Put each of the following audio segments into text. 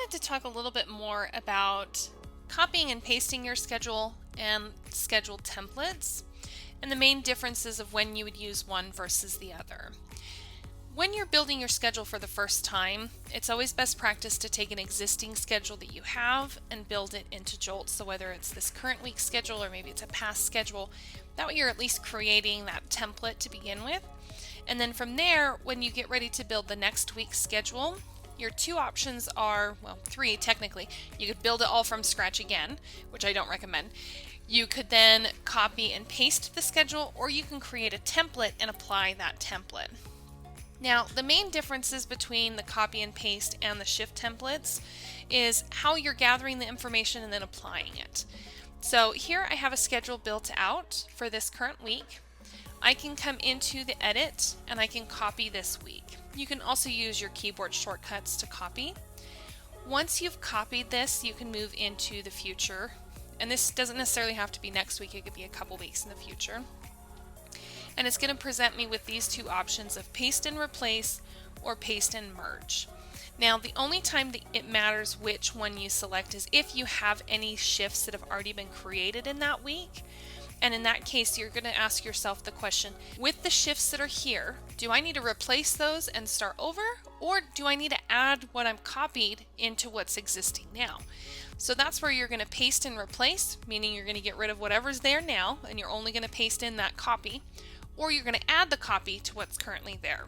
wanted to talk a little bit more about copying and pasting your schedule and schedule templates and the main differences of when you would use one versus the other. When you're building your schedule for the first time, it's always best practice to take an existing schedule that you have and build it into Jolt. So whether it's this current week's schedule or maybe it's a past schedule, that way you're at least creating that template to begin with. And then from there, when you get ready to build the next week's schedule, your two options are, well, three technically. You could build it all from scratch again, which I don't recommend. You could then copy and paste the schedule, or you can create a template and apply that template. Now, the main differences between the copy and paste and the shift templates is how you're gathering the information and then applying it. So here I have a schedule built out for this current week. I can come into the edit and I can copy this week. You can also use your keyboard shortcuts to copy. Once you've copied this, you can move into the future. And this doesn't necessarily have to be next week, it could be a couple weeks in the future. And it's going to present me with these two options of paste and replace or paste and merge. Now, the only time that it matters which one you select is if you have any shifts that have already been created in that week. And in that case, you're going to ask yourself the question, with the shifts that are here, do I need to replace those and start over? Or do I need to add what I'm copied into what's existing now? So that's where you're going to paste and replace, meaning you're going to get rid of whatever's there now, and you're only going to paste in that copy. Or you're going to add the copy to what's currently there.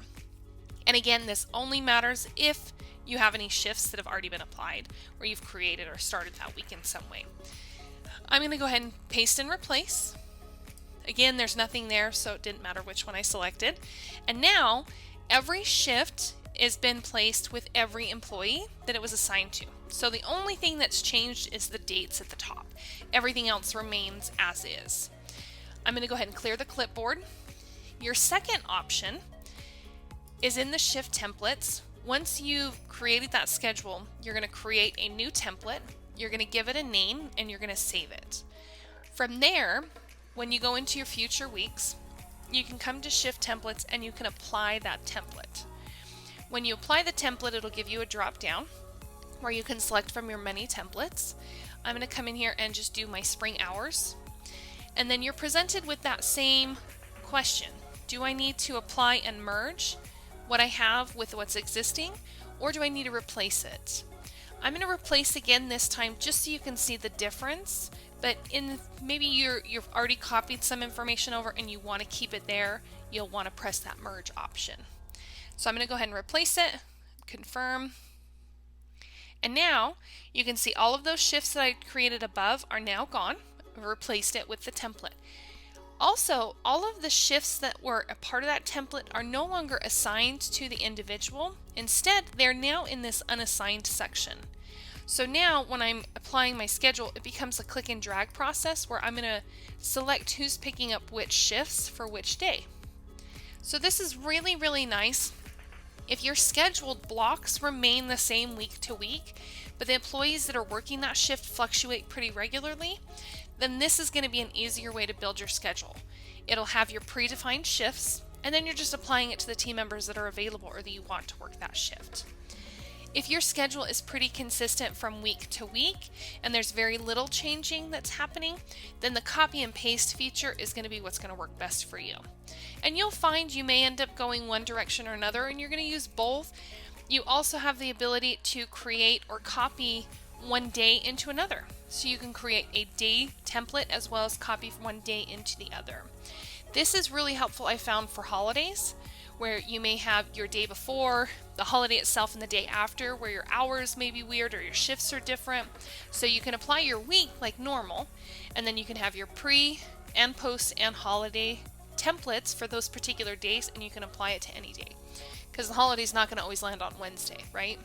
And again, this only matters if you have any shifts that have already been applied or you've created or started that week in some way. I'm going to go ahead and paste and replace. Again, there's nothing there, so it didn't matter which one I selected. And now, every shift has been placed with every employee that it was assigned to. So the only thing that's changed is the dates at the top. Everything else remains as is. I'm going to go ahead and clear the clipboard. Your second option is in the shift templates. Once you've created that schedule, you're going to create a new template. You're going to give it a name and you're going to save it. From there, when you go into your future weeks, you can come to shift templates and you can apply that template. When you apply the template, it'll give you a drop down where you can select from your many templates. I'm going to come in here and just do my spring hours. And then you're presented with that same question. Do I need to apply and merge what I have with what's existing, or do I need to replace it? I'm going to replace again this time just so you can see the difference, but maybe you've already copied some information over and you want to keep it there, you'll want to press that merge option. So I'm going to go ahead and replace it, confirm, and now you can see all of those shifts that I created above are now gone. I've replaced it with the template. Also, all of the shifts that were a part of that template are no longer assigned to the individual. Instead, they're now in this unassigned section. So now when I'm applying my schedule, it becomes a click and drag process where I'm going to select who's picking up which shifts for which day. So this is really, really nice. If your scheduled blocks remain the same week to week, but the employees that are working that shift fluctuate pretty regularly, then this is going to be an easier way to build your schedule. It'll have your predefined shifts, and then you're just applying it to the team members that are available or that you want to work that shift. If your schedule is pretty consistent from week to week, and there's very little changing that's happening, then the copy and paste feature is going to be what's going to work best for you. And you'll find you may end up going one direction or another, and you're going to use both. You also have the ability to create or copy one day into another. So you can create a day template as well as copy from one day into the other. This is really helpful, I found, for holidays, where you may have your day before, the holiday itself, and the day after, where your hours may be weird or your shifts are different. So you can apply your week like normal, and then you can have your pre and post and holiday templates for those particular days, and you can apply it to any day. Because the holiday's not going to always land on Wednesday, right?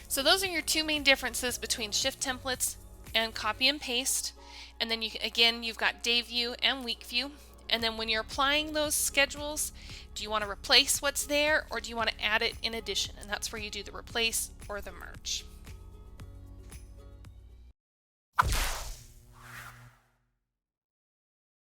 So those are your two main differences between shift templates and copy and paste. And then you've got day view and week view. And then when you're applying those schedules, do you want to replace what's there or do you want to add it in addition? And that's where you do the replace or the merge.